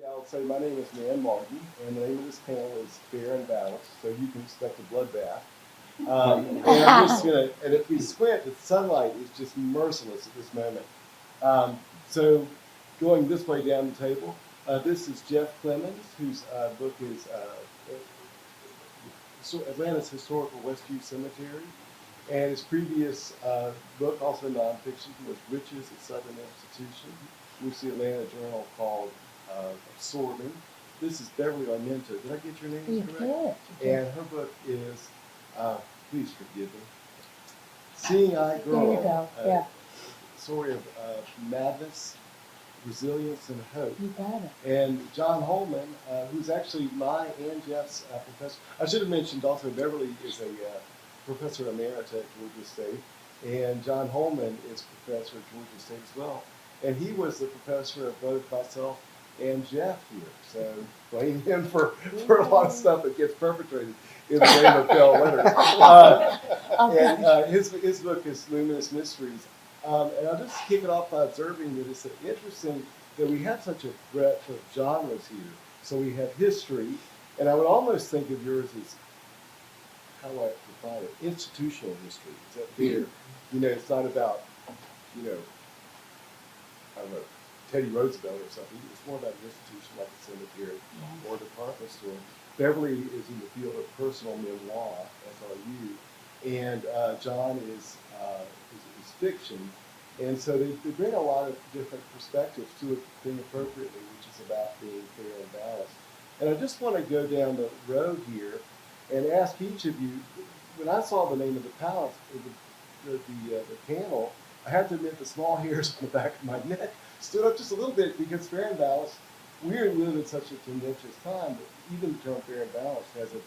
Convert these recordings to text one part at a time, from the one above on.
I'll say my name is Nan Martin, and the name of this panel is Fair and Balanced, so you can expect a bloodbath. And I'm just gonna, and if we squint, the sunlight is just merciless at this moment. So going this way down the table, this is Jeff Clemmons, whose book is Atlanta's Historical Westview Cemetery. And his previous book, also nonfiction, was Riches at Southern Institution, which the Atlanta Journal called Absorbing. This is Beverly Armento. Did I get your name correct? And her book is, please forgive me, Seeing Eye Girl. There you go, yeah. Story of madness, resilience, and hope. You got it. And John Holman, who's actually my and Jeff's professor. I should have mentioned also Beverly is a professor emerita at Georgia State, and John Holman is professor at Georgia State as well. And he was the professor of both myself and Jeff here. So blame him for a lot of stuff that gets perpetrated in the name of pale letters. And his book is Luminous Mysteries. And I'll just kick it off by observing that it's interesting that we have such a breadth of genres here. So we have history, and I would almost think of yours as, how do I define it? Institutional history. Is that fair? You know, it's not about, you know, I don't know, Teddy Roosevelt or something. It's more about an institution like a cemetery or a department store. Beverly is in the field of personal memoir, as are you, and John is fiction. And so they bring a lot of different perspectives to a thing appropriately, which is about being fair and balanced. And I just want to go down the road here and ask each of you, when I saw the name of the panel, the panel, I have to admit the small hairs on the back of my neck stood up just a little bit, because fair and balanced, we live in such a contentious time that even the term fair and balanced has a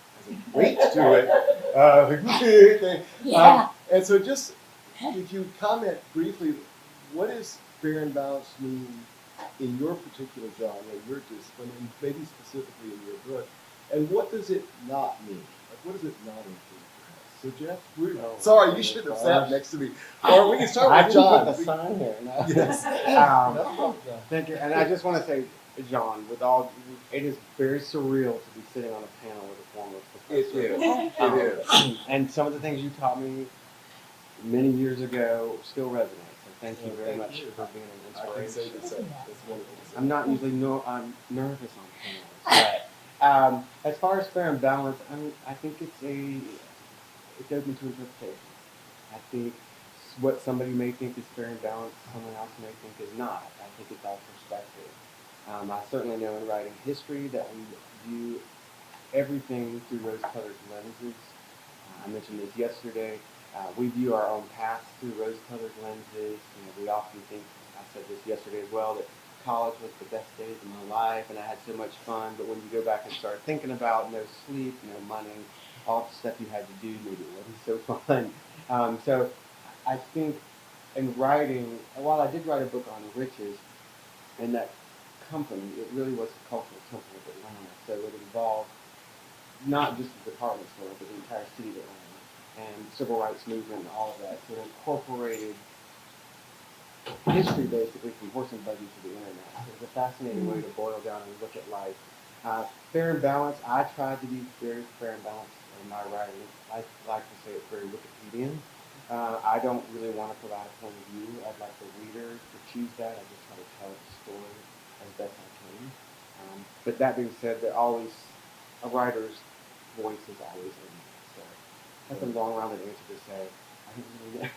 weight to it. And so just, if you comment briefly, what does fair and balanced mean in your particular genre, your discipline, and maybe specifically in your book? And what does it not mean? Like, what does it not include, perhaps? So, Jeff, sorry, you shouldn't have sat next to me. Or we can start with John. I didn't put the sign here. No. Yes. Thank you. And I just want to say, John, it is very surreal to be sitting on a panel with a former professor. It is. And some of the things you taught me many years ago still resonate. So thank you very much for being an inspiration. I can say the same. That's wonderful. I'm not usually I'm nervous on panels. But, as far as fair and balanced, I think it's open to interpretation. I think what somebody may think is fair and balanced, someone else may think is not. I think it's all perspective. I certainly know in writing history that we view everything through rose-colored lenses. I mentioned this yesterday. We view our own past through rose-colored lenses. You know, we often think, I said this yesterday as well, that college was the best days of my life and I had so much fun, but when you go back and start thinking about no sleep, no money, all the stuff you had to do, maybe it wasn't so fun. So I think in writing, while I did write a book on riches, and that company, it really was a cultural temple of Atlanta. So it involved not just the department store, but the entire city of Atlanta, and civil rights movement and all of that. So it incorporated history basically from horse and buggy to the internet. It was a fascinating way to boil down and look at life. Fair and balanced, I tried to be very fair and balanced in my writing. I like to say it's very Wikipedian. I don't really want to provide a point of view. I'd like the reader to choose that. I just try to tell the story as best I can. But that being said, a writer's voice is always in there. So that's a long rounded answer to say.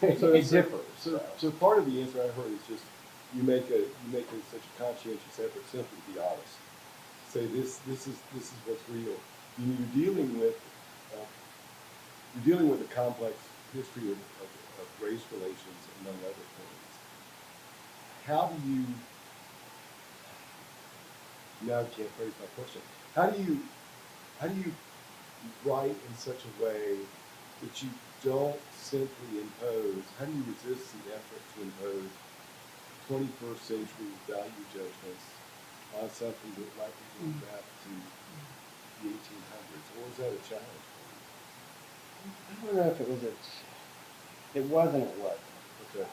It differs. So part of the answer I heard is just you make such a conscientious effort simply to be honest. Say this is what's real. You're dealing with a complex history of race relations, among other things. How do you, now I can't phrase my question, how do you write in such a way that you don't simply impose, how do you resist the effort to impose 21st century value judgments on something that might be going back to the 1800s? Or is that a challenge for you? I don't know if it was it wasn't, it wasn't. Okay.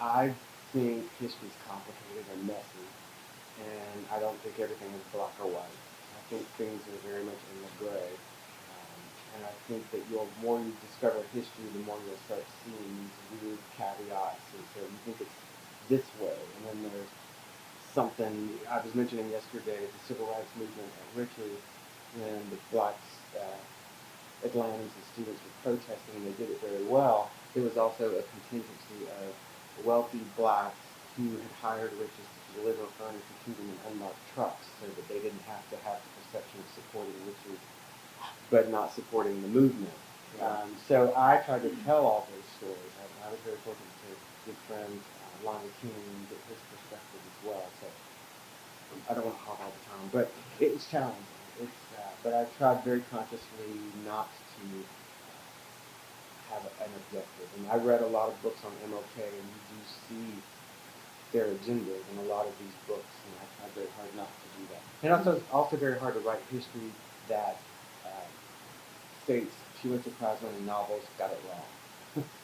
I think history's complicated and messy. and I don't think everything is black or white. I think things are very much in the gray. And I think that the more you discover history, the more you'll start seeing these weird caveats. And so you think it's this way, and then there's something. I was mentioning yesterday the civil rights movement at Richard, when the blacks, Atlantans and students were protesting, and they did it very well. There was also a contingency of wealthy blacks who had hired riches to deliver furniture to them in unmarked trucks, so that they didn't have to have the perception of supporting Richard, but not supporting the movement. So I tried to tell all those stories. I was very fortunate to good friend Lonnie King and get his perspective as well. So I don't want to talk all the time, but it's challenging. But I tried very consciously not to have an objective. And I read a lot of books on MLK, and you do see their agendas in a lot of these books, and I tried very hard not to do that. And also very hard to write history that states she went to prize-winning novels, got it wrong.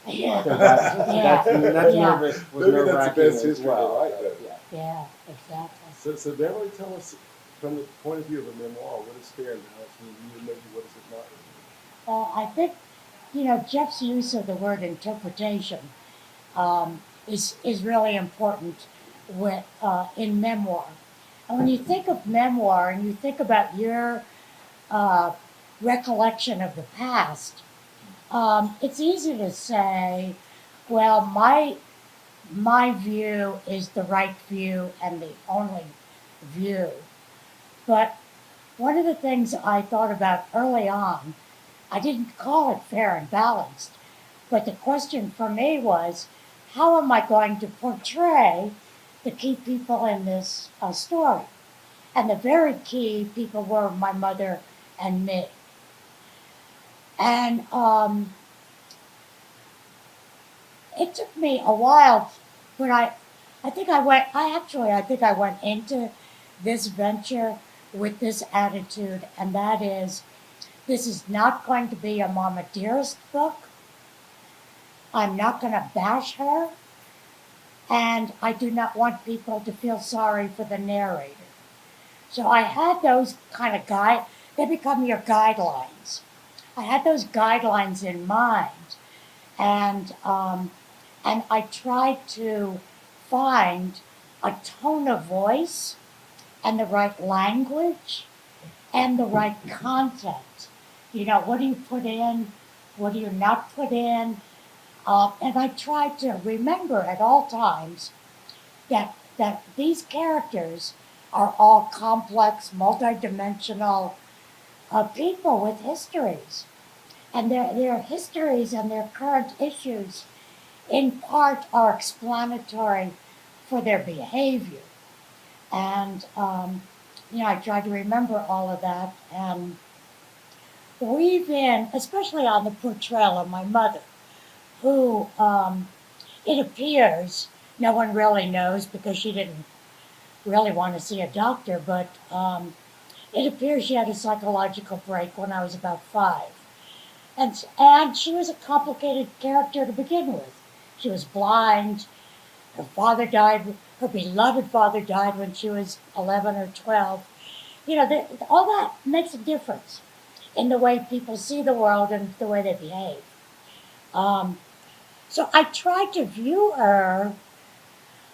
Yeah. So that's nervous. Maybe that's the best history well. to write, though. Yeah, exactly. So Beverly, tell us from the point of view of a memoir, what is fair and balanced mean to you, and maybe what is it not? Well, I think, Jeff's use of the word interpretation is really important in memoir. And when you think of memoir and you think about your recollection of the past, it's easy to say, well, my view is the right view and the only view. But one of the things I thought about early on, I didn't call it fair and balanced, but the question for me was, how am I going to portray the key people in this story? And the very key people were my mother and me. And it took me a while, but I think I went into this venture with this attitude, and that is, this is not going to be a Mama Dearest book. I'm not going to bash her, and I do not want people to feel sorry for the narrator. So I had those kind of they become your guidelines. I had those guidelines in mind, and I tried to find a tone of voice and the right language and the right content. What do you put in? What do you not put in? And I tried to remember at all times that these characters are all complex, multidimensional people with histories. And their histories and their current issues, in part, are explanatory for their behavior. And, I tried to remember all of that and weave in, especially on the portrayal of my mother, who, it appears, no one really knows because she didn't really want to see a doctor, but it appears she had a psychological break when I was about 5. And she was a complicated character to begin with. She was blind. Her father died. Her beloved father died when she was 11 or 12. All that makes a difference in the way people see the world and the way they behave. So I tried to view her,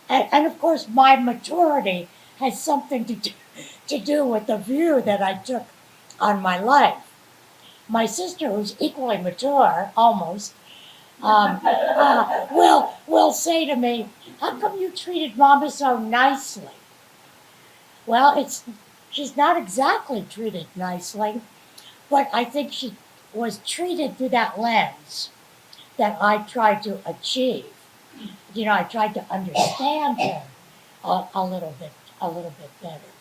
and of course my maturity has something to do with the view that I took on my life. My sister, who's equally mature, almost, will say to me, "How come you treated Mama so nicely?" Well, she's not exactly treated nicely, but I think she was treated through that lens that I tried to achieve. I tried to understand her a little bit better.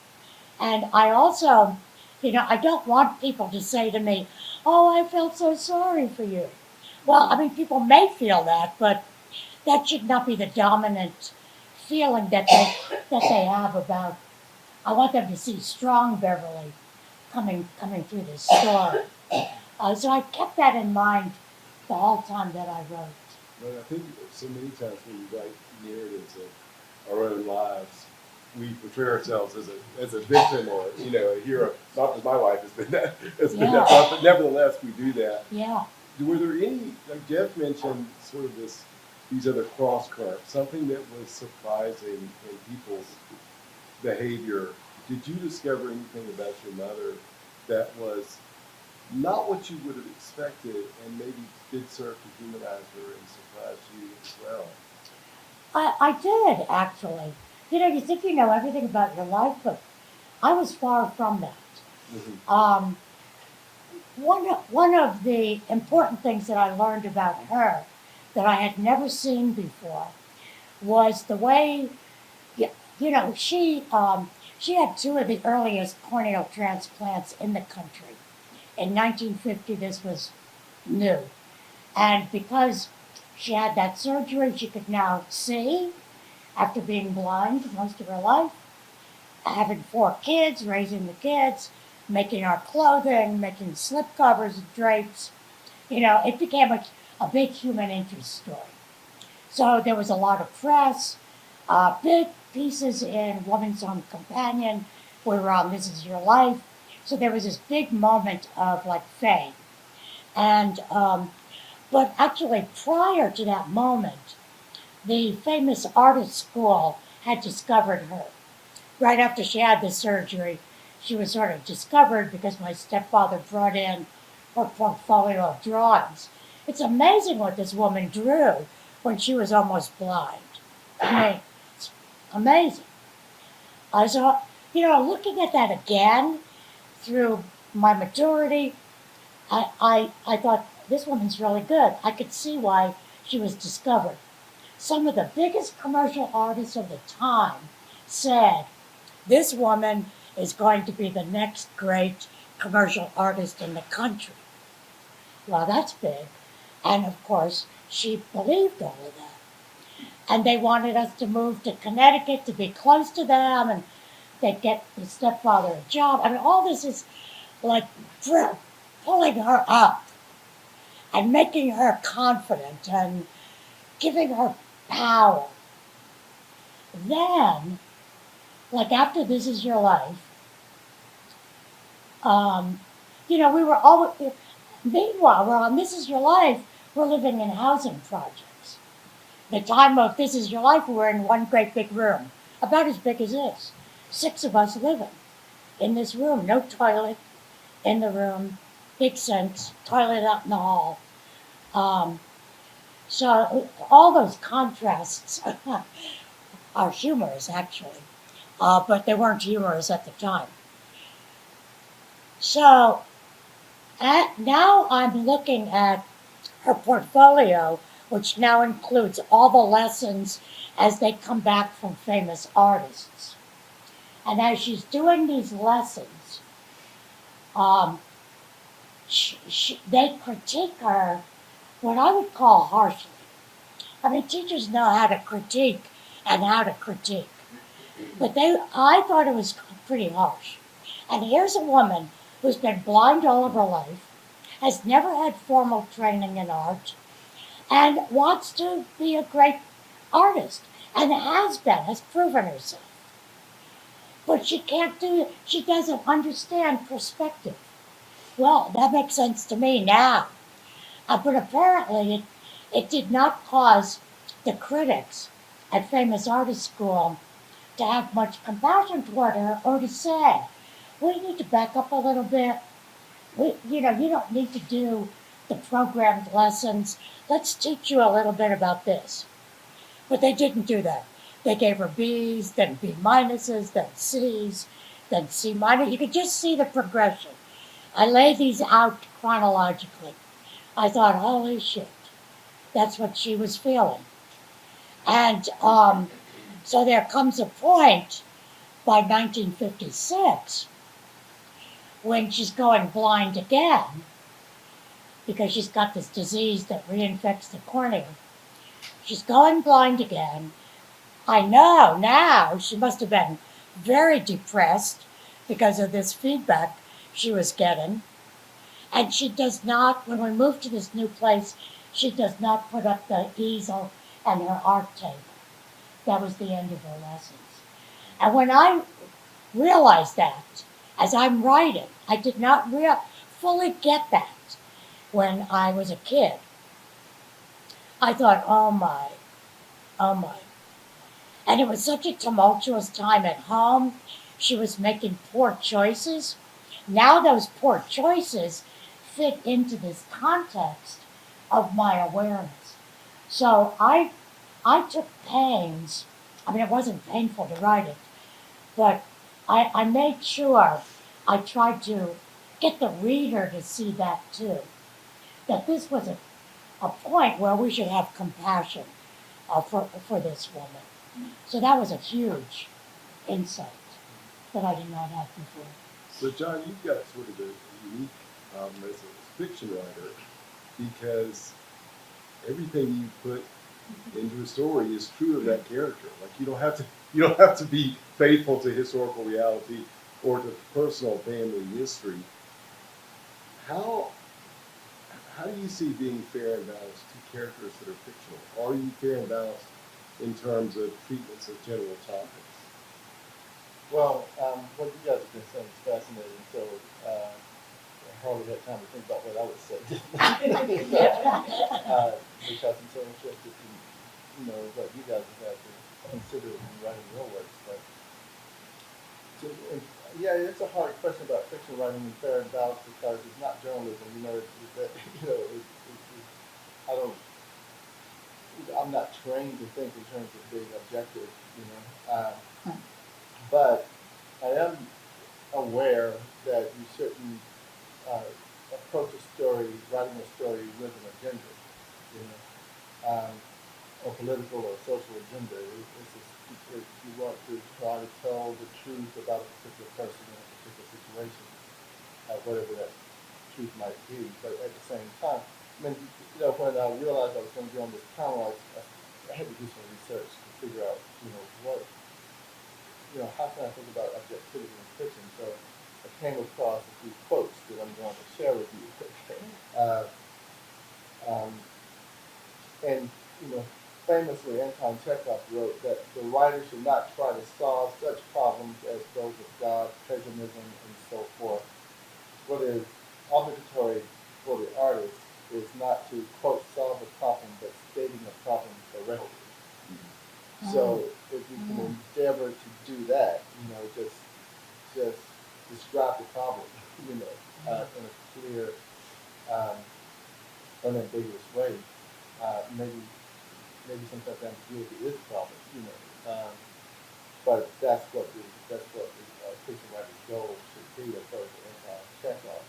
And I also, I don't want people to say to me, "Oh, I felt so sorry for you." Well, people may feel that, but that should not be the dominant feeling that they have about. I want them to see strong Beverly coming through this story. So I kept that in mind the whole time that I wrote. But I think so many times when we write narratives of our own lives, we portray ourselves as a victim or, you know, a hero. Not that my life has been that, but nevertheless, we do that. Yeah. Were there any, like Jeff mentioned, sort of these other cross currents, something that was surprising in people's behavior? Did you discover anything about your mother that was not what you would have expected and maybe did serve to humanize her and surprise you as well? I did, actually. You know, you think you know everything about your life, but I was far from that. Mm-hmm. One of the important things that I learned about her that I had never seen before was the way, you know, she had two of the earliest corneal transplants in the country. In 1950, this was new. And because she had that surgery, she could now see after being blind most of her life, having 4 kids, raising the kids, making our clothing, making slip covers and drapes. You know, it became a big human interest story. So there was a lot of press, big pieces in Woman's Own Companion. We were on This Is Your Life. So there was this big moment of like fame. And, but actually prior to that moment, the famous artist school had discovered her. Right after she had the surgery, she was sort of discovered because my stepfather brought in her portfolio of drawings. It's amazing what this woman drew when she was almost blind. I mean, it's amazing. So, you know, looking at that again through my maturity, I thought, this woman's really good. I could see why she was discovered. Some of the biggest commercial artists of the time said, this woman is going to be the next great commercial artist in the country. Well, that's big. And of course, she believed all of that. And they wanted us to move to Connecticut to be close to them, and they'd get the stepfather a job. I mean, all this is like pulling her up and making her confident and giving her power. Then, like after This Is Your Life, you know, we were all, meanwhile, we're on This Is Your Life, we're living in housing projects. The time of This Is Your Life, we were in one great big room, about as big as this. 6 of us living in this room, no toilet in the room, big sinks, toilet out in the hall. So all those contrasts are humorous, actually, but they weren't humorous at the time. So now I'm looking at her portfolio, which now includes all the lessons as they come back from famous artists. And as she's doing these lessons, they critique her what I would call harshly. I mean, teachers know how to critique and how to critique. But I thought it was pretty harsh. And here's a woman who's been blind all of her life, has never had formal training in art, and wants to be a great artist, and has proven herself. But she can't do it. She doesn't understand perspective. Well, that makes sense to me now. But apparently it did not cause the critics at Famous Artist School to have much compassion toward her or to say, we need to back up a little bit. You don't need to do the programmed lessons. Let's teach you a little bit about this. But they didn't do that. They gave her B's, then B minuses, then C's, then C minus. You could just see the progression. I laid these out chronologically. I thought, holy shit, that's what she was feeling. And so there comes a point by 1956 when she's going blind again because she's got this disease that reinfects the cornea. She's going blind again. I know now she must have been very depressed because of this feedback she was getting. And she does not, when we move to this new place, she does not put up the easel and her art table. That was the end of her lessons. And when I realized that, as I'm writing, I did not fully get that when I was a kid. I thought, oh my, oh my. And it was such a tumultuous time at home. She was making poor choices. Now those poor choices fit into this context of my awareness. So I took pains. I mean, it wasn't painful to write it, but I made sure I tried to get the reader to see that too. That this was a point where we should have compassion for this woman. So that was a huge insight that I did not have before. So, John, you've got sort of a unique as a fiction writer because everything you put into a story is true of that character. Like you don't have to be faithful to historical reality or to personal family history. How how do you see being fair and balanced to characters that are fictional? Are you fair and balanced in terms of treatments of general topics? Well, what you guys have been saying is fascinating. So I hardly had time to think about what I would say, because I'm so interested in what you guys have had to consider in writing your works. But yeah, it's a hard question about fiction writing and fair and balanced because it's not journalism. I don't. I'm not trained to think in terms of being objective. But I am aware that you shouldn't approach a story, writing a story with an agenda, you know, a political or social agenda. You want to try to tell the truth about a particular person in a particular situation, whatever that truth might be. But at the same time, when I realized I was going to be on this panel, I had to do some research to figure out, how can I think about objectivity in fiction? So I came across a few quotes that I'm going to share with you. And famously, Anton Chekhov wrote that the writer should not try to solve such problems as those of God, paganism, and so forth. What is obligatory for the artist is not to, quote, solve a problem, but stating a problem correctly. So if you can endeavor to do that, just describe the problem, in a clear, unambiguous way. Maybe sometimes ambiguity is a problem, but that's what the fiction writer's goal should be, according to Chekhov.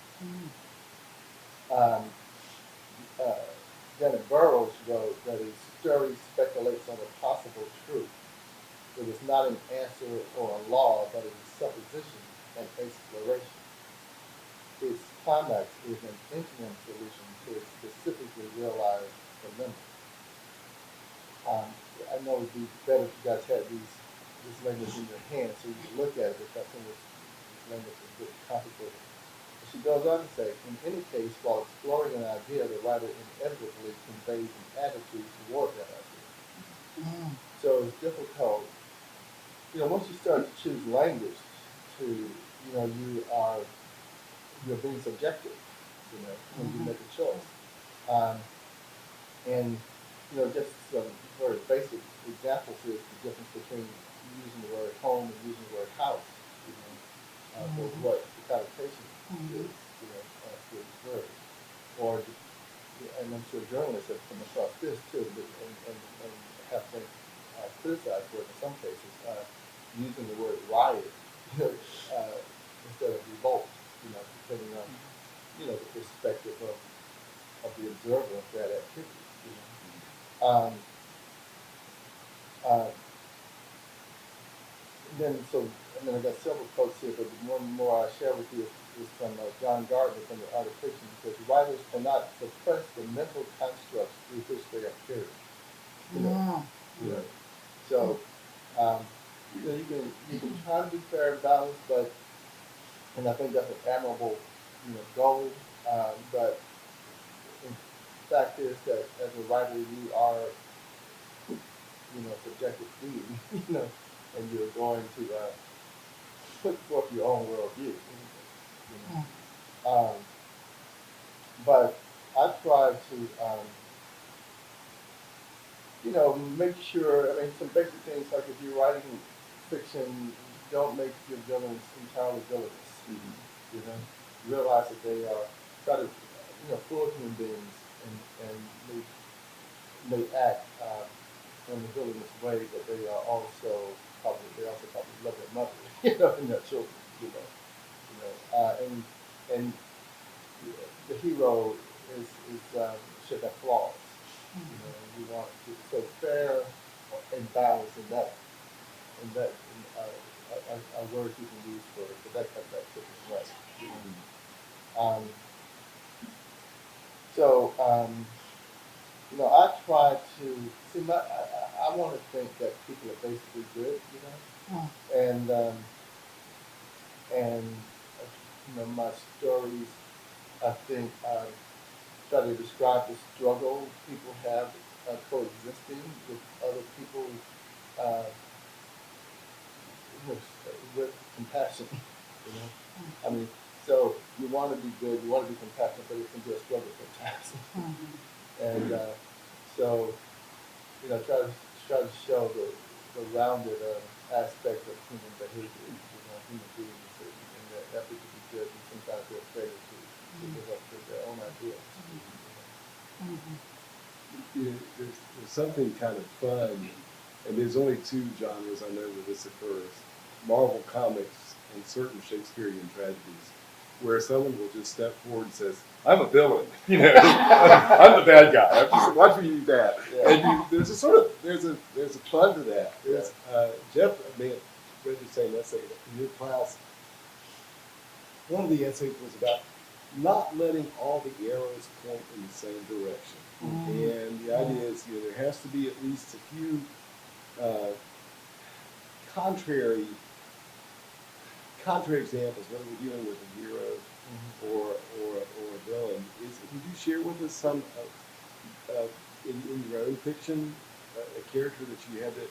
Janet Burroughs wrote that a story speculates on a possible truth. It is not an answer or a law, but it is supposition and exploration. Its climax is an interim solution to a specifically realized dilemma. I know it would be better if you guys had this language in your hand so you could look at it, because some of this language is a bit complicated. She goes on to say, in any case, while exploring an idea, the writer inevitably conveys an attitude toward that idea. So it's difficult. Once you start to choose language you're being subjective, when you make a choice. And just some very basic examples is the difference between using the word home and using the word house, for what the connotation is, for each word. Or, and I'm sure journalists have come across this too, and have been criticized for it in some cases, using the word riot instead of revolt, depending on, the perspective of the observer of that activity. I got several quotes here, but one more I'll share with you is from John Gardner from the Art of Fiction. He says, writers cannot suppress the mental constructs through which they appear. So, you can try to be fair and balanced, and I think that's an admirable, goal. But the fact is that as a writer, you are, subjective being, and you're going to put forth your own worldview. But I try to, make sure, I mean, some basic things like if you're writing fiction, don't make your villains entirely villainous. You know, realize that they are, try to, full human beings and may act in a villainous way, but they also probably love their mother, and their children, and the hero should have flaws. You want to, so fair and balanced in that are words you can use for that kind of activity, right? I try to see I want to think that people are basically good, and my stories, I think, try to describe the struggle people have coexisting with other people with compassion. I mean, so you want to be good, you want to be compassionate, but it can be a struggle sometimes. And so, try to show the rounded aspect of human behavior, human beings, and that we can be good, and sometimes they're afraid to live up to their own ideas. There's something kind of fun, and there's only two genres I know where this occurs: Marvel Comics and certain Shakespearean tragedies, where someone will just step forward and says, "I'm a villain," "I'm the bad guy. Watch me do that." Yeah. And there's a fun to that. There's Jeff may have read the same essay in your class. One of the essays was about not letting all the arrows point in the same direction. And the idea is, there has to be at least a few contrary examples, whether we're dealing with a hero or a villain. Would you share with us some in your own fiction a character that you had that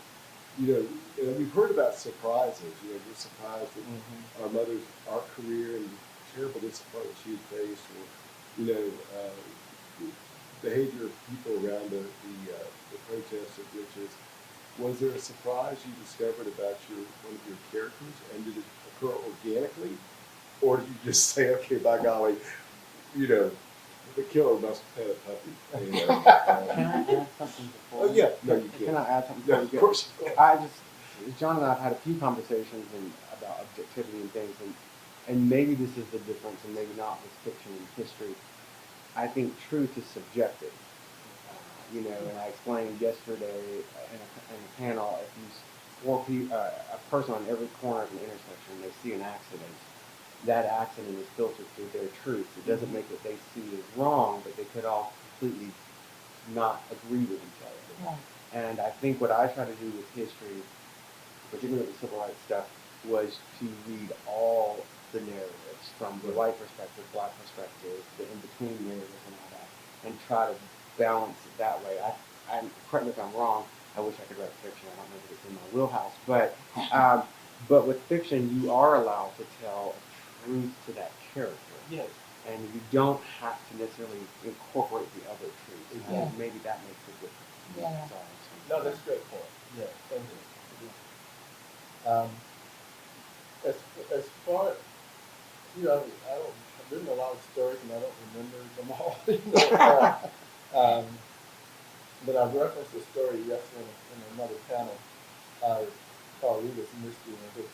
we've heard about surprises. We're surprised at our mother's art career and the terrible disappointment she had faced, or behavior of people around the protests at witches. Was there a surprise you discovered about one of your characters, and did it occur organically, or did you just say, okay, by golly, the killer must have had a puppy? Can I add something before? Oh yeah, no, you can't. Can I add something? Yeah, of course. John and I have had a few conversations about objectivity and things, and maybe this is the difference, and maybe not with fiction and history. I think truth is subjective. And I explained yesterday in a panel, if you a person on every corner of an intersection, they see an accident. That accident is filtered through their truth. It doesn't make what they see as wrong, but they could all completely not agree with each other. Right. And I think what I try to do with history, particularly with the civil rights stuff, was to read all the narratives from the white perspective, black perspective, the in-between narratives and all that, and try to balance it that way. Correct me if I'm wrong, I wish I could write fiction, I don't know that it's in my wheelhouse, but with fiction, you are allowed to tell a truth to that character. Yes. And you don't have to necessarily incorporate the other truths. Yeah. Maybe that makes a difference. Yeah. No, that's a great point. Yeah, thank you. As far as, I've written a lot of stories and I don't remember them all. But I referenced a story yesterday in another panel called Rita's Mystery, in which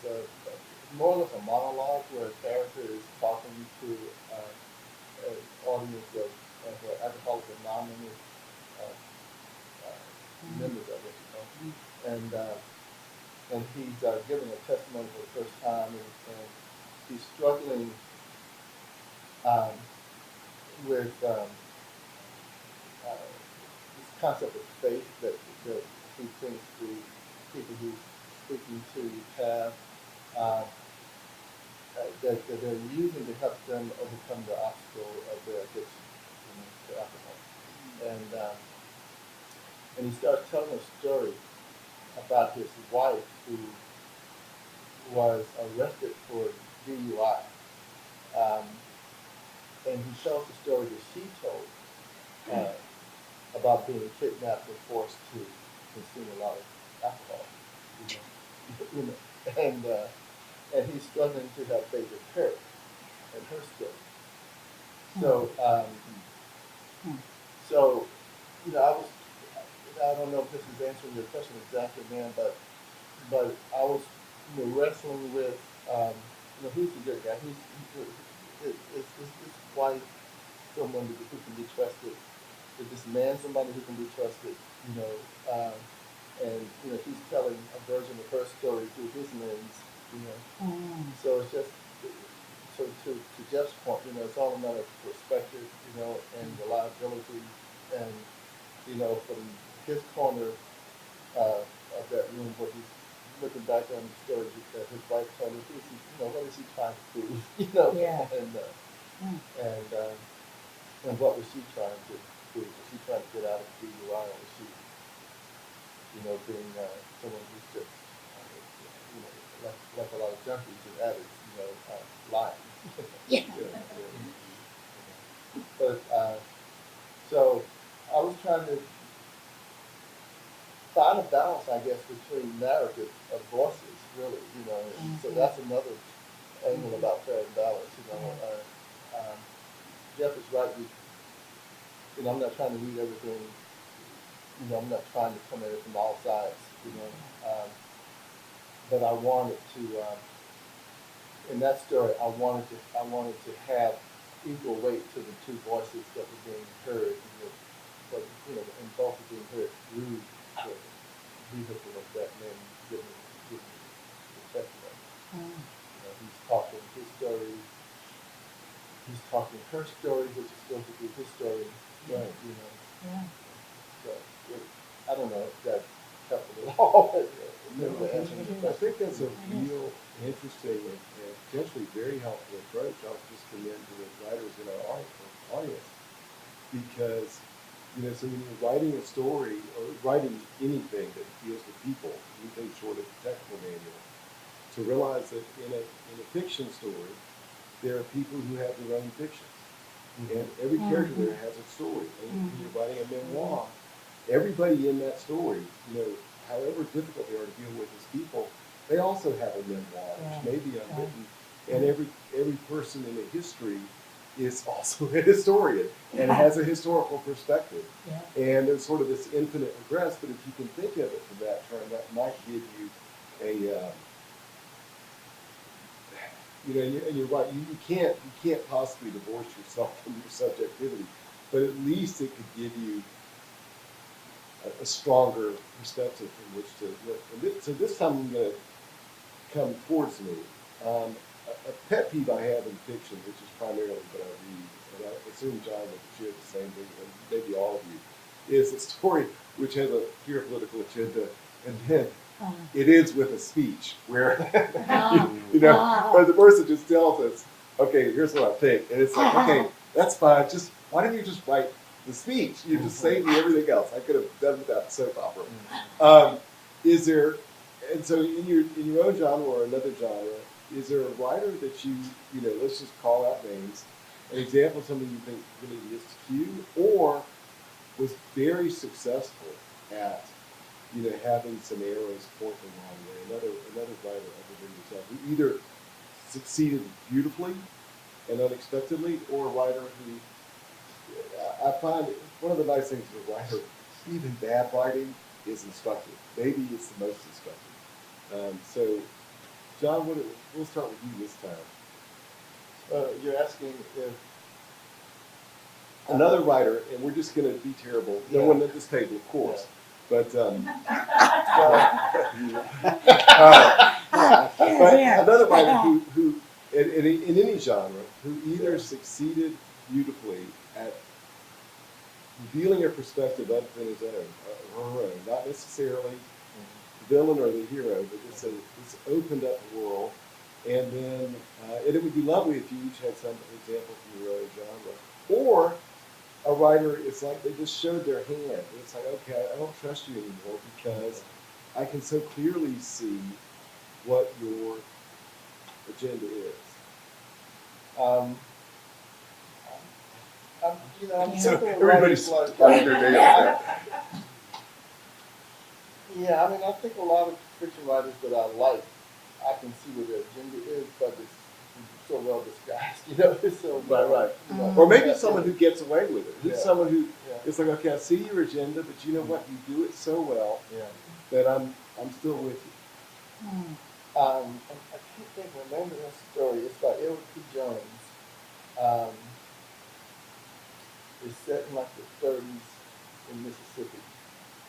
it's more or less a monologue where a character is talking to an audience of alcoholics and anonymous members of it, and he's giving a testimony for the first time, and he's struggling with this concept of faith that he thinks the people he's speaking to have, that they're using to help them overcome the obstacle of their addiction to alcohol. and he starts telling a story about his wife who was arrested for DUI. Um, and he tells the story that she told about being kidnapped and forced to consume a lot of alcohol. You know, and he's struggling to have faith with her and her story. So, so you know, I don't know if this is answering your question exactly, man, but I was, you know, wrestling with, you know, who's the good guy? Is this wife someone who can be trusted? Is this man somebody who can be trusted? You know, and you know, he's telling a version of her story through his lens. You know, so it's just so to Jeff's point, you know, it's all a matter of perspective, you know, and reliability, and you know, from his corner of that room where he's looking back on the story that his wife told him, you know, what is he trying to prove? You know, Yeah. And what was she trying to do? Was she trying to get out of DUI, or was she, you know, being someone who's just, you know, like a lot of junkies and addicts, you know, lying? Yeah. But so I was trying to find a balance, I guess, between narrative of voices, really, you know. And so that's another angle about fair and balance, you know. Jeff is right. You know, I'm not trying to read everything. You know, I'm not trying to come at it from all sides. You know, but I wanted to. In that story, I wanted to have equal weight to the two voices that were being heard. But you know, and both were being heard through the vehicle of that man giving the testimony. You know, he's talking his story. He's talking her story, which is supposed to be his story, right? You know. Yeah. So I don't know if that helped at all. I think that's a real interesting and potentially very helpful approach. I'll just commend to the writers in our audience, because you know, so when you're writing a story or writing anything that deals with people, anything short of a technical manual, to realize that in a fiction story, there are people who have their own fictions. And every character there has a story. And when you're writing a memoir, everybody in that story, you know, however difficult they are to deal with as people, they also have a memoir, which may be unwritten. And every person in the history is also a historian and has a historical perspective. And there's sort of this infinite regress, but if you can think of it from that term, that might give you a you know, and you're right. You can't possibly divorce yourself from your subjectivity, but at least it could give you a stronger perspective from which to look. And so this time I'm going to come towards me. A pet peeve I have in fiction, which is primarily what I read, and I assume John would share the same thing, and maybe all of you, is a story which has a pure political agenda, and then it ends with a speech where, you know, where the person just tells us, okay, here's what I think. And it's like, okay, that's fine. Just, why didn't you just write the speech? You just saved me everything else. I could have done without soap opera. Is there, and so in your own genre or another genre, is there a writer that you know, let's just call out names, an example of somebody you think really is Q, or was very successful at, you know, having some arrows point the wrong way. Another writer other than yourself who either succeeded beautifully and unexpectedly, or a writer who I find one of the nice things of a writer, even bad writing is instructive. Maybe it's the most instructive. So, John, we'll start with you this time. You're asking if another writer, and we're just going to be terrible. No one at this table, of course. But, but another writer who in any genre, who either succeeded beautifully at revealing a perspective other than his own, or her own, not necessarily the villain or the hero, but just this opened up world. And then, and it would be lovely if you each had some example from your own genre, or a writer, it's like they just showed their hand. It's like, okay, I don't trust you anymore because I can so clearly see what your agenda is. Um, I'm So thinking of everybody's writers tying their nails yeah, I mean, I think a lot of fiction writers that I like, I can see what their agenda is, but it's so well disguised, it's so Right. you know, Or maybe someone who gets away with it. Who's Yeah. someone who Yeah. it's like, okay, I see your agenda, but you know what? You do it so well Yeah. that I'm still with you. Mm. I can't think of the name of that story. It's by Edward P. Jones. Um, it's set in like the 30s in Mississippi,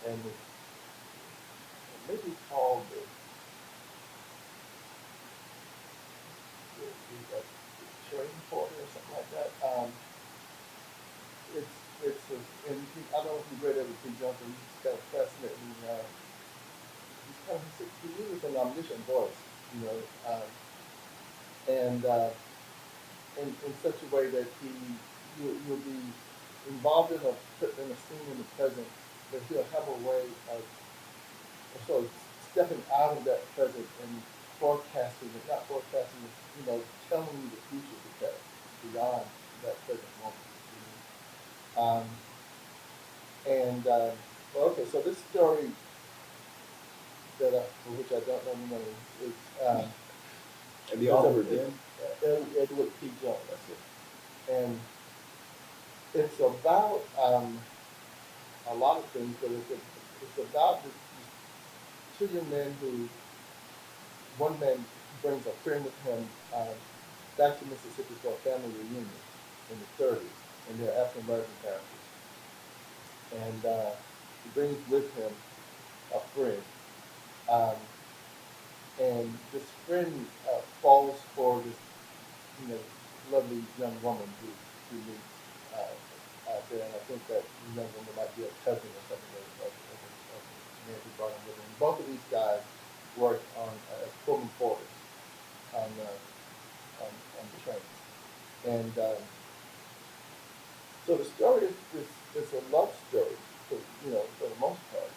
and it's maybe called the train porter or something like that. And I don't know if you read Edward P. Jones, but he's got a fascinating. He uses an omniscient voice, and in such a way that you'll be involved in a scene in the present, but he'll have a way of sort of stepping out of that present and not forecasting, telling you the future because beyond that present moment. Okay, so this story for which I don't know the name is And the author again? Edward P. Jones. That's it. And it's about a lot of things, but it's about two young men one man brings a friend with him back to Mississippi for a family reunion in the 30s, and they're African American characters. And he brings with him a friend. And this friend falls for this, lovely young woman who meets out there, and I think that young woman might be a cousin or something of the man who brought him with him. Both of these guys work as Pullman porters on the trains, and so the story is a love story, for the most part.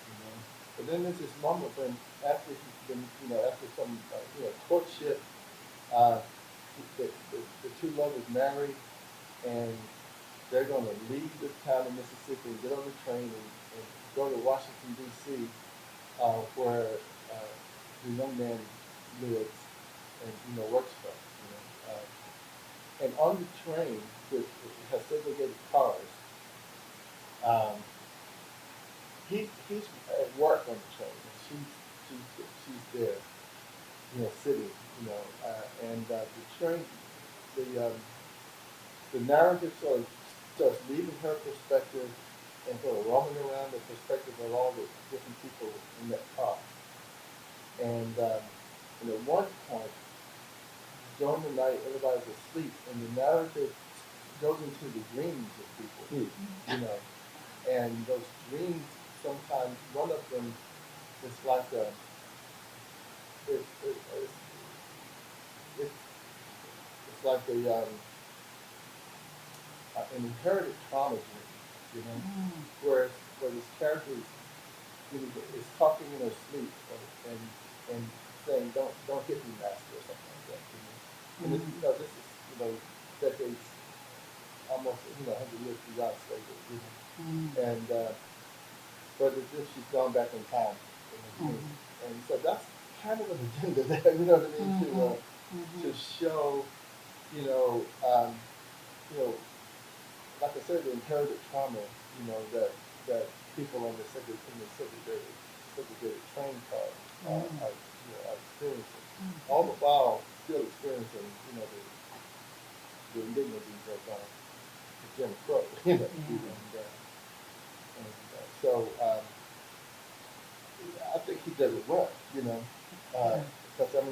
But then there's this moment when after he's been, after some courtship, the two lovers marry, and they're going to leave this town in Mississippi and get on the train and go to Washington, D.C., where the young man lives and, works from. And on the train, it has segregated cars. He's at work on the train, and she's there, sitting, and the train, the narrative sort of starts leaving her perspective and sort of roaming around the perspective of all the different people in that car. And at one point, during the night, everybody's asleep, and the narrative goes into the dreams of people, and those dreams, sometimes one of them is like it's like an inherited trauma dream, where this character is talking in her sleep and saying, don't hit me, master, or something like that. And this is decades, almost 100 years beyond slavery. And but it's just she's gone back in time. And so that's kind of an agenda there, to show, like I said, the inherited trauma, that people in the segregated train car are experiencing. All the while still experiencing, the indignities of Jim Crow, so I think he does it well, because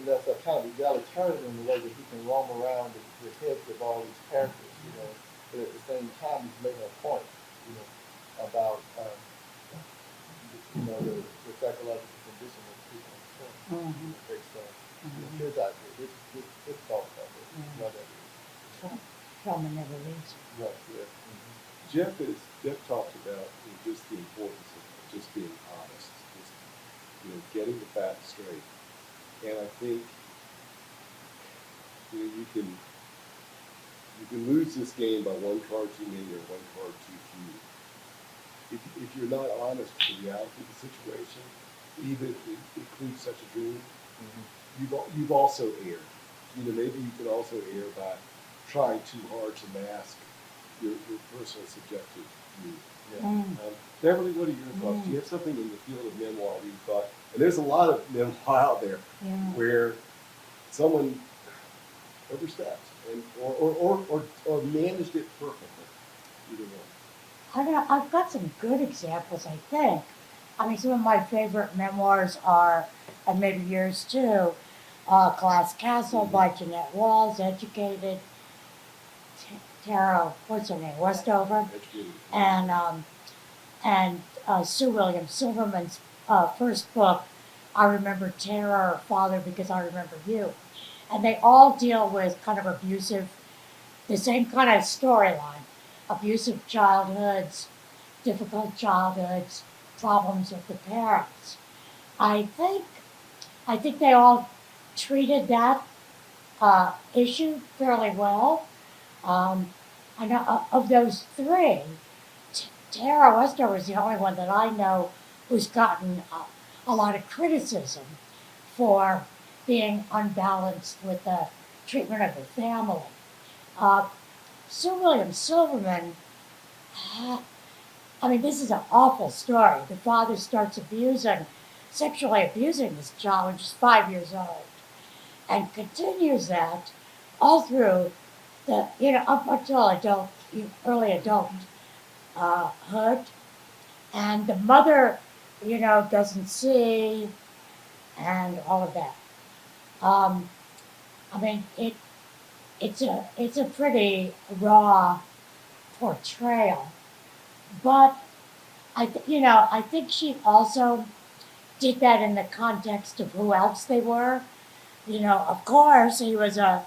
that's a kind of egalitarian in the way that he can roam around the heads of all these characters, but at the same time he's making a point, about the psychological condition of people in the train, based on his idea, his thought of it, what that is. Trauma never leaves. Right, yeah. Jeff talked about just the importance of just being honest, just getting the facts straight. And I think you can lose this game by one card too many or one card too few. If you're not honest with the reality of the situation, even if it includes such a dream, you've also erred. Maybe you could also err by trying too hard to mask your personal subjective view. Yeah. Beverly, what are your thoughts? Do you have something in the field of memoir where you thought, and there's a lot of memoir out there, where someone overstepped and or managed it perfectly? Either one. I've got some good examples, I think. I mean, some of my favorite memoirs are, and maybe yours too, Glass Castle by Jeanette Walls, Educated, Tara, what's her name, Westover, and Sue William Silverman's first book, I Remember Tara, or Father Because I Remember You. And they all deal with kind of abusive, the same kind of storyline, abusive childhoods, difficult childhoods, problems with the parents. I think they all treated that issue fairly well. I know of those three, Tara Westover is the only one that I know who's gotten a lot of criticism for being unbalanced with the treatment of the family. Sue William Silverman, I mean, this is an awful story. The father starts sexually abusing this child when she's 5 years old, and continues that all through up until early adulthood. And the mother, doesn't see, and all of that. I mean, it's a pretty raw portrayal, but I think she also did that in the context of who else they were. Of course, he was a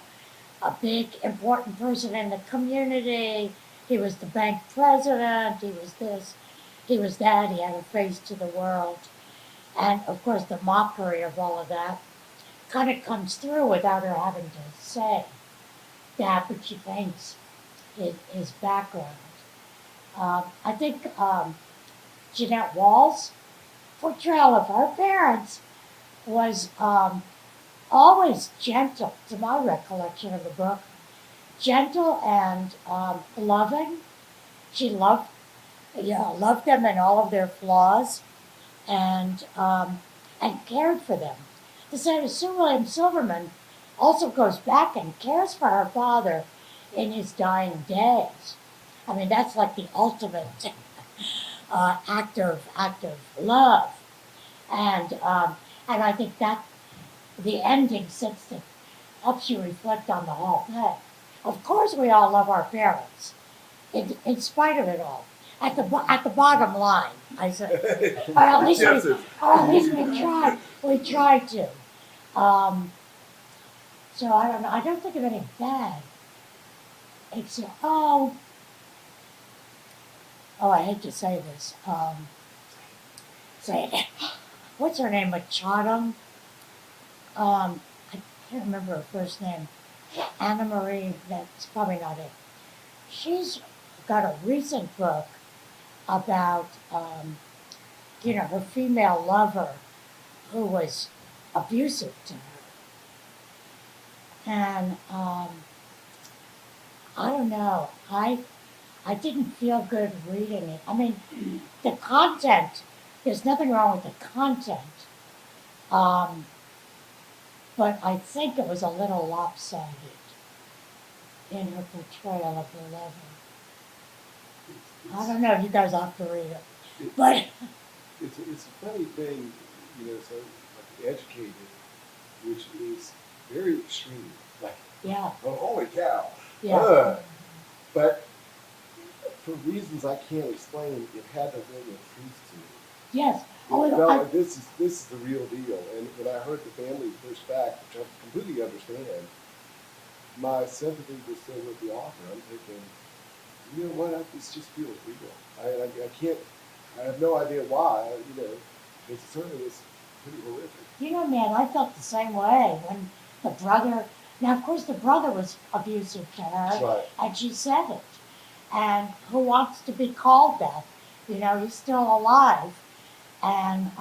big, important person in the community. He was the bank president. He was this. He was that. He had a face to the world. And, of course, the mockery of all of that kind of comes through without her having to say that, but she paints his background. I think Jeanette Wall's portrayal of her parents was always gentle, to my recollection of the book. Gentle and loving. She loved them and all of their flaws, and cared for them. The same as Sue William Silverman also goes back and cares for her father in his dying days. I mean, that's like the ultimate act of love, and I think that the ending helps you reflect on the whole thing. Of course, we all love our parents, in spite of it all. At the bottom line, I say, or at least we try. We try to. So I don't know. I don't think of any bad. Except I hate to say this. Say it. What's her name? Machado. I can't remember her first name. Anna Marie. That's probably not it. She's got a recent book about her female lover who was abusive to her. And I don't know. I didn't feel good reading it. I mean, the content, there's nothing wrong with the content. But I think it was a little lopsided in her portrayal of her lover. I don't know, you guys have to read it. But it's a funny thing, so like Educated, which is very extreme. Like, yeah. Oh, holy cow. Yeah. But for reasons I can't explain, it had a ring of truth to me. Yes. It felt like this is the real deal. And when I heard the family push back, which I completely understand, my sympathy was still with the author. I'm thinking, you know what, this just feels real. I can't, I have no idea why, you know, it certainly was pretty horrific. You know, man, I felt the same way when the brother, now of course the brother was abusive to her, Right. and she said it. And who wants to be called that? You know, he's still alive. And,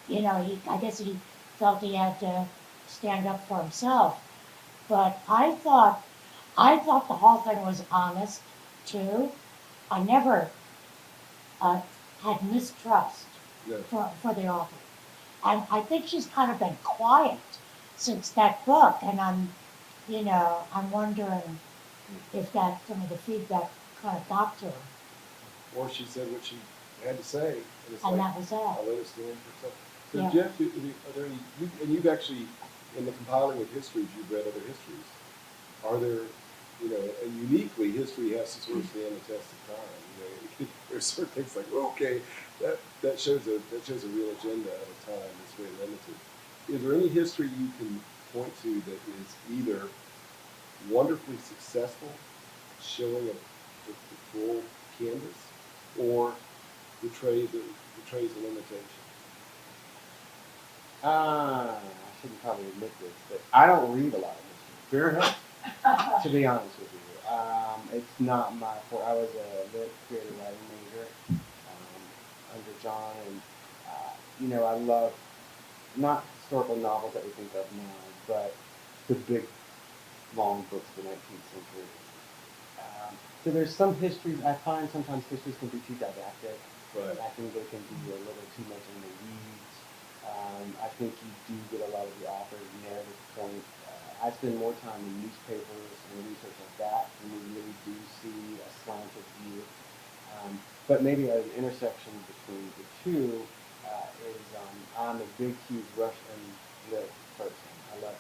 you know, I guess he felt he had to stand up for himself. But I thought the whole thing was honest too. I never had mistrust Yeah. for the author. And I think she's kind of been quiet since that book. And you know, I'm wondering if that some of the feedback kind of got to her. Or she said what she had to say, and it's And like, that was I'll it. let it stand for something. So Yeah. Jeff, are there any, and you've actually, in the compiling of histories, you've read other histories. Are there, you know, and uniquely, history has to sort of stand the test of time. You know, there's certain things like, okay, that shows a real agenda at a time that's very limited. Is there any history you can point to that is either wonderfully successful, showing the full canvas, or betrays a limitation? I shouldn't probably admit this, but I don't read a lot of history. Fair enough. To be honest with you. It's not my forte. I was a lit creative writing major under John, and you know, I love not historical novels that we think of now, but the big, long books of the 19th century. So there's some histories, I find sometimes histories can be too didactic. Right. I think they can be a little too much in the weeds. I think you do get a lot of the author's narrative point. I spend more time in newspapers and research like that, and we really do see a slanted view. But maybe an intersection between the two is I'm a big, huge Russian lit person. I love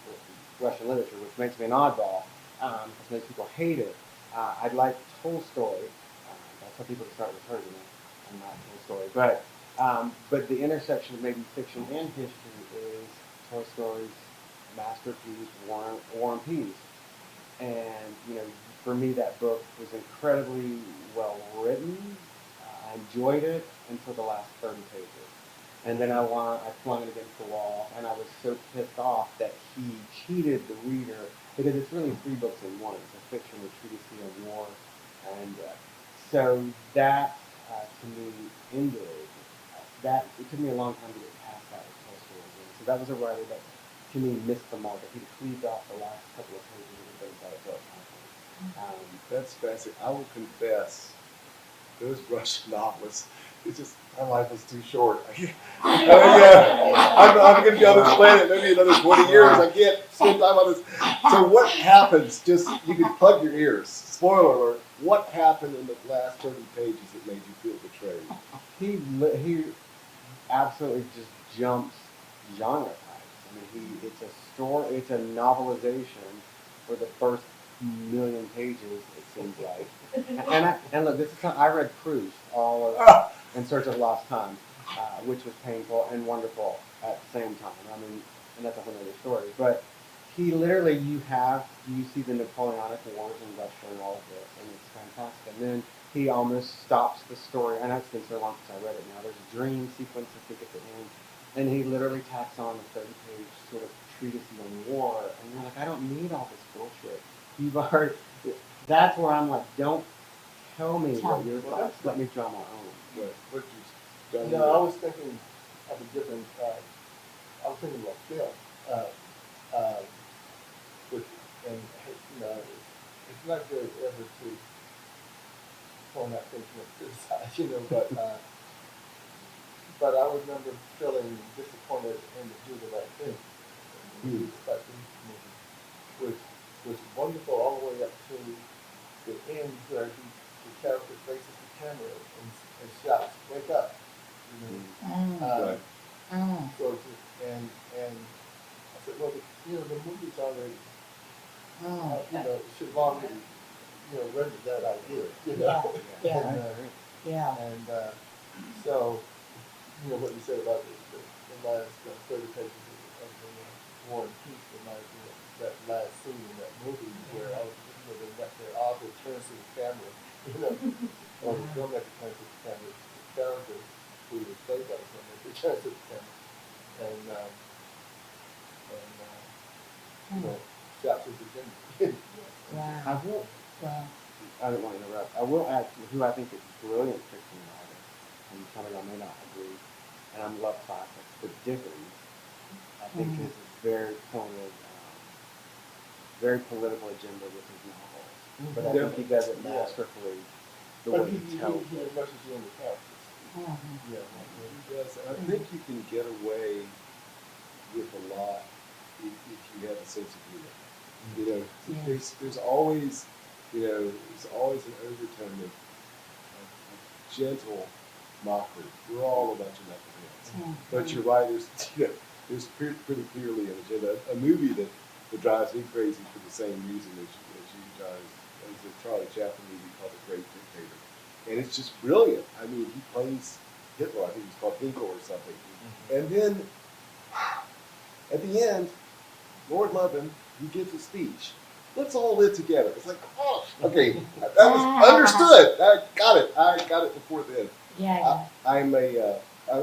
Russian literature, which makes me an oddball, because most people hate it. I like Tolstoy. I tell people to start with her, you know. I'm not Tolstoy, but the intersection of maybe fiction and history is Tolstoy's masterpiece, War and Peace. And you know, for me, that book was incredibly well written. I enjoyed it until the last 30 pages, and then I flung it against the wall, and I was so pissed off that he cheated the reader, because it's really 3 books in one. It's a fiction, a treatise on war, and so that to me ended. That it took me a long time to get past that with Tolstoy again. So that was a writer that to me missed the mark. If he'd cleaved off the last couple of pages, it would have been a better book. That's fascinating. I will confess, those Russian novelists, it's just, my life was too short. I'm going to be on this planet maybe another 20 years. I can't spend time on this. So what happens, just, you can plug your ears. Spoiler alert, what happened in the last 30 pages that made you feel betrayed? He absolutely just jumps genre types. I mean, it's a story, it's a novelization for the first million pages, it seems like. And look, this is I read Proust, all of In Search of Lost Time, which was painful and wonderful at the same time. I mean, and that's a whole other story. But he literally, you see the Napoleonic Wars in Russia and all of this, and it's fantastic. And then he almost stops the story, and it's been so long since I read it now. There's a dream sequence, I think, at the end, and he literally tacks on a 30-page sort of treatise on war, and you're like, I don't need all this bullshit. You've already, that's where I'm like, don't tell me what your thoughts, let me draw my own. What you done? You know, I was thinking of a different, I was thinking about film, and you know, it's not good ever to point out things you want to criticize, you know, but I remember feeling disappointed in the Do the Right Thing. The Spike Lee movie was wonderful all the way up to the end where the character faces the camera and shouts, "Wake up!" You know. So and I said, well, you know, the movie's already, you know, should have already, you know, rendered that idea, you know. Yeah. And so, you know, what you said about the last 30 pages of the War and Peace reminds me of that last scene in that movie where their author turns to the camera You know, or the filmmaker trying to set the camera, the character who was played by the filmmaker trying to set the camera, and you know, shot to Virginia. Wow. I will. Wow. I don't want to interrupt. I will add who I think is a brilliant fiction writer, and some of y'all may not agree, and I love classics, but Dickens, I think is a very pointed, very political agenda with his novels. But I think he does it masterfully the But way he he tells it. immerses you in the characters. Yeah, yes, I think you can get away with a lot if you have a sense of humor. You know, there's always, there's always an overtone of gentle mockery. We're all a bunch of knuckleheads. But you're right, there's pretty clearly an agenda. A movie that drives me crazy for the same reason as you guys, is a Charlie Chaplin movie called The Great Dictator. And it's just brilliant. I mean, he plays Hitler, I think he's called Finkel or something. And then, at the end, Lord love him, he gives a speech. Let's all live together. It's like, oh, okay, that was understood. I got it before then. Yeah. I'm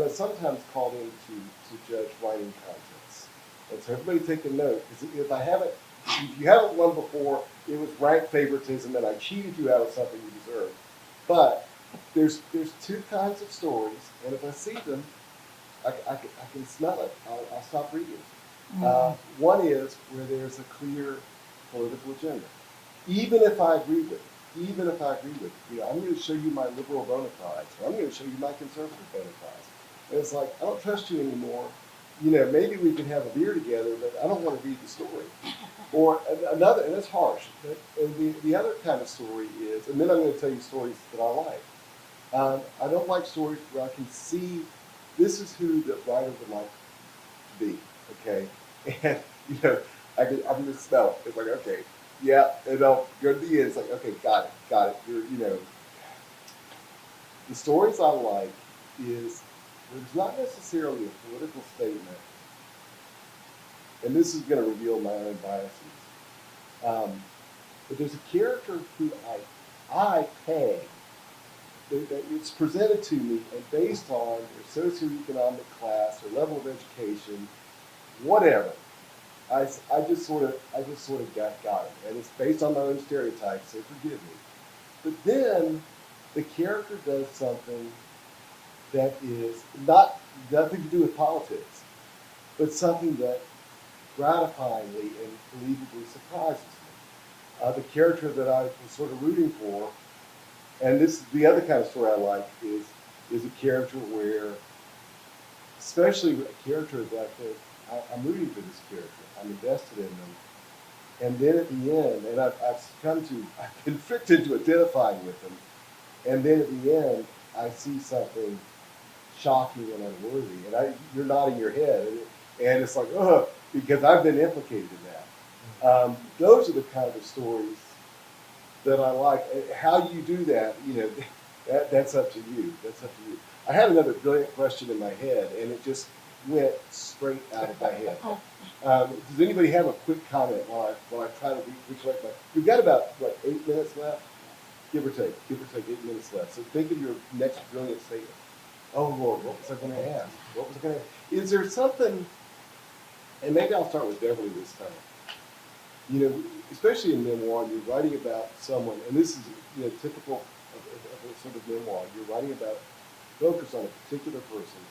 sometimes called in to judge writing contests. And so everybody take a note, because if you haven't won before, it was rank favoritism and I cheated you out of something you deserved. But there's two kinds of stories, and if I see them, I can smell it. I'll stop reading. One is where there's a clear political agenda. Even if I agree with it, I'm going to show you my liberal bona fides, or I'm going to show you my conservative bona fides. And it's like, I don't trust you anymore. Maybe we can have a beer together, but I don't want to read the story. Or another, and it's harsh. And the other kind of story is, and then I'm going to tell you stories that I like. I don't like stories where I can see this is who the writer would like to be. Okay, and I can just smell it. It's like, okay, yeah, and I'll go to the end. It's like, okay, got it. The stories I like is there's not necessarily a political statement, and this is going to reveal my own biases. But there's a character who I peg. That it's presented to me and based on their socioeconomic class, their level of education, whatever. I just sort of got it, and it's based on my own stereotypes, so forgive me. But then the character does something that is nothing to do with politics, but something that gratifyingly and believably surprises me. The character that I was sort of rooting for, and this is the other kind of story I like, is a character where, especially a character that I'm rooting for this character. I'm invested in them. And then at the end, and I've been tricked into identifying with them. And then at the end, I see something shocking and unworthy. And you're nodding your head. And it's like, ugh, because I've been implicated in that. Those are the kind of stories that I like. How you do that, that's up to you. I had another brilliant question in my head, and it just went straight out of my head. Does anybody have a quick comment while I try to recollect my? We've got about 8 minutes left, give or take 8 minutes left. So think of your next brilliant statement. Oh Lord, what was I going to ask? Is there something? And maybe I'll start with Beverly this time. Especially in memoir, you're writing about someone, and this is typical of a sort of memoir. You're writing about focus on a particular person,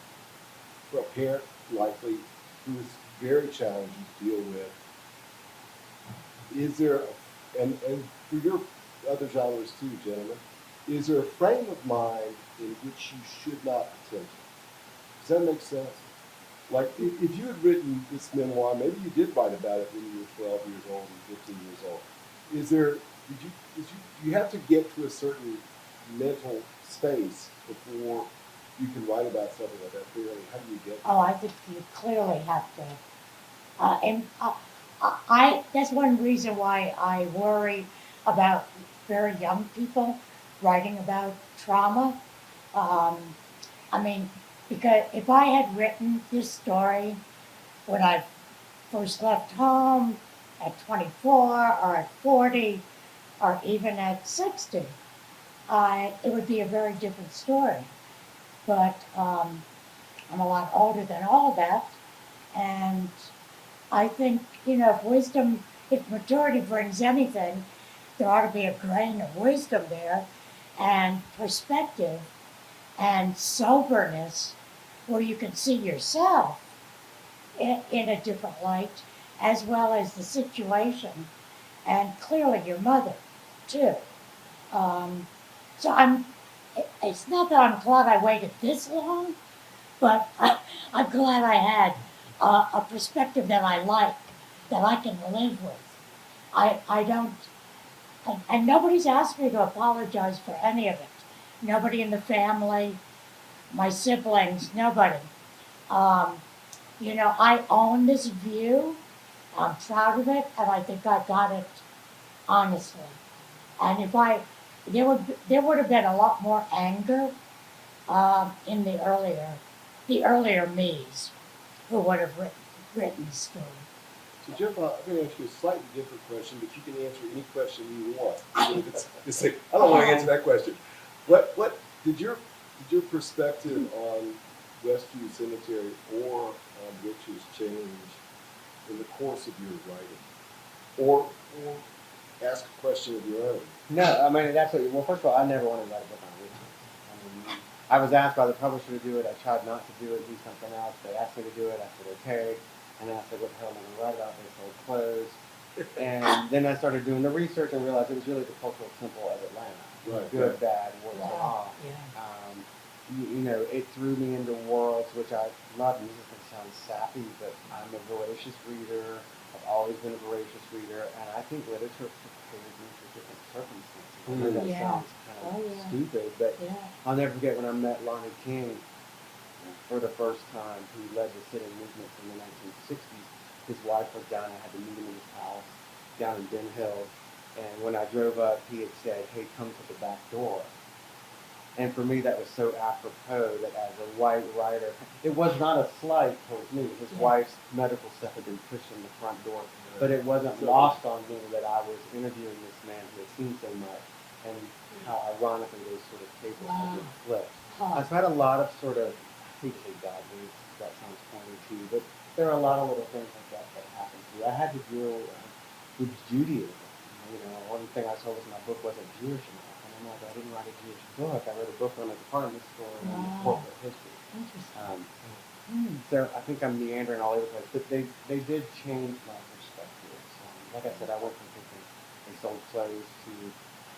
for a parent likely who is very challenging to deal with. Is there, and for your other genres too, gentlemen, is there a frame of mind in which you should not attempt it? Does that make sense? Like, if you had written this memoir, maybe you did write about it when you were 12 years old and 15 years old. Did you have to get to a certain mental space before you can write about something like that clearly? How do you get there? Oh, I think you clearly have to. That's one reason why I worry about very young people writing about trauma. Because if I had written this story when I first left home at 24 or at 40 or even at 60, it would be a very different story. But I'm a lot older than all that, and I think, if maturity brings anything, there ought to be a grain of wisdom there, and perspective, and soberness, where you can see yourself in a different light, as well as the situation, and clearly your mother, too. Um, so it's not that I'm glad I waited this long, but I'm glad I had a perspective that I like, that I can live with. I don't, and nobody's asked me to apologize for any of it. Nobody in the family, my siblings, nobody. Um, I own this view. I'm proud of it, and I think I got it honestly. And there would have been a lot more anger in the earlier me's who would have written the story. So Jeff, I'm going to ask you a slightly different question, but you can answer any question you want. It's like, I don't want to answer that question. What did your perspective on Westview Cemetery or on Witches change in the course of your writing, or ask a question of your own? No, I mean, that's what, well, first of all, I never wanted to write a book on witches. I mean, I was asked by the publisher to do it. I tried not to do it, do something else. They asked me to do it. I said, okay. And then I said, what the hell am I going to write about? They sold clothes. And then I started doing the research and realized it was really the cultural symbol of Atlanta. Right. Good, bad, worse, or off. Yeah. It threw me into worlds which I love. This is going to sound sappy, but I'm a voracious reader. I've always been a voracious reader. And I think literature prepares me for different circumstances. I know that Yeah. sounds kind of stupid, but I'll never forget when I met Lonnie King for the first time, who led the sit-in movement in the 1960s. His wife was down. I had to meet him in his house down in Ben Hill. And when I drove up, he had said, hey, come to the back door. And for me, that was so apropos that as a white writer, it was not a slight towards me. His wife's medical stuff had been pushed in the front door. But it wasn't lost on me that I was interviewing this man who had seen so much, and how ironically those sort of tables had been flipped. I've had a lot of sort of, I hate to say bad news, that sounds corny too, but there are a lot of little things like that that happen to you. I had to deal with Judaism. One thing I told was my book wasn't Jewish enough. And I'm like, I didn't write a Jewish book. I wrote a book on a department store and on corporate history. So I think I'm meandering all over the place, but they did change my perspective. Like I said, I went from thinking they sold clothes to,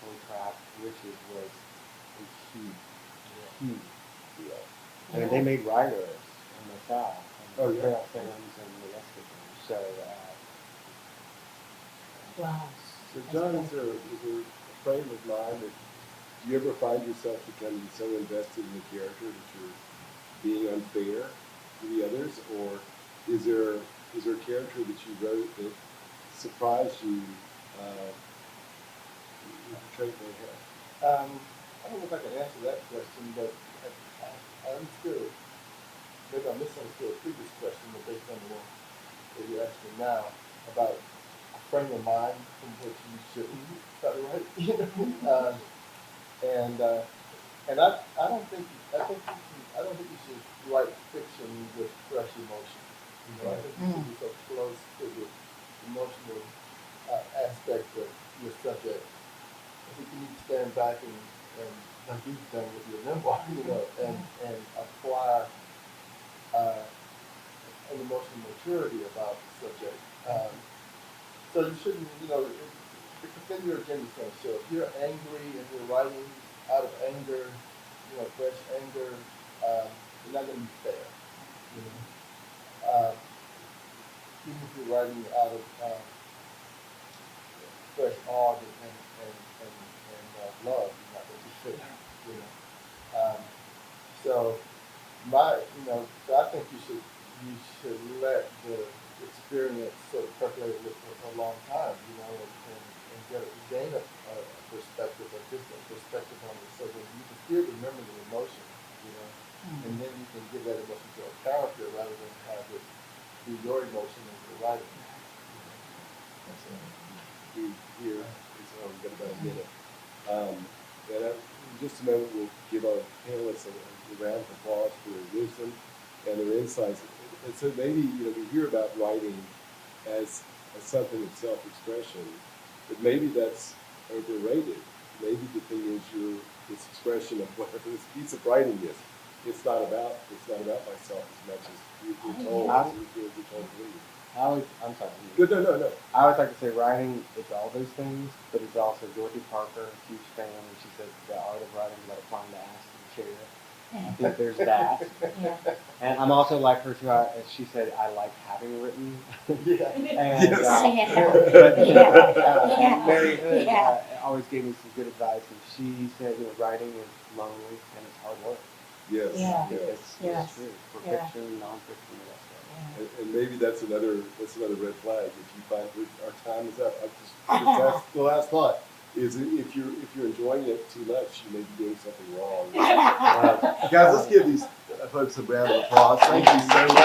holy crap, Witches was a huge deal. I mean, they made writers in the South, and Carol Simmons and the rest of them. So, Wow. So John, is there a frame of mind that do you ever find yourself becoming so invested in the character that you're being unfair to the others, or is there a character that you wrote that surprised you? Trait they have. I don't know if I can answer that question, but I understood. Maybe I misunderstood a previous question, but based on the one that you asked me now about a frame of mind from which you shouldn't try to write. I don't think you should write fiction with fresh emotion. I think you should be so close to the emotional aspect of your subject. I think you need to stand back and like you've done with your memoir, and apply an emotional maturity about the subject. So you shouldn't, because then your agenda's going to show. If you're angry and you're writing out of anger, fresh anger, you're not going to be fair. Even if you're writing out of fresh awe and love, you're not going to be fair. So I think you should let the experience sort of percolate for a long time, and gain a perspective, a different perspective on it, so that you can still remember the emotion, and then you can give that emotion to a character rather than have it be your emotion as you're writing. Here, we've got about a minute. And in just a moment, we'll give our panelists a round of applause for their wisdom and their insights. And so maybe, we hear about writing as something of self-expression, but maybe that's overrated. Maybe the thing is this expression of whatever this piece of writing is. It's not about myself as much as we're told to believe. I'm sorry. Good, no. I always like to say writing, it's all those things, but it's also Dorothy Parker, a huge fan, and she says the art of writing, let it find the ass in the chair. I think there's that. Yeah. And I'm also like her too, as she said, I like having written. Yeah. And, Yeah. Mary Hood Yeah. always gave me some good advice, and she said, writing is lonely and it's hard work. Yes. Yeah. It's Yes. true for Yeah. fiction, nonfiction, the rest of it. And maybe that's another red flag. If you find our time is up, that's the last thought. Is if you're enjoying it too much, you may be doing something wrong. Guys, let's give these folks a round of applause. Thank you so much.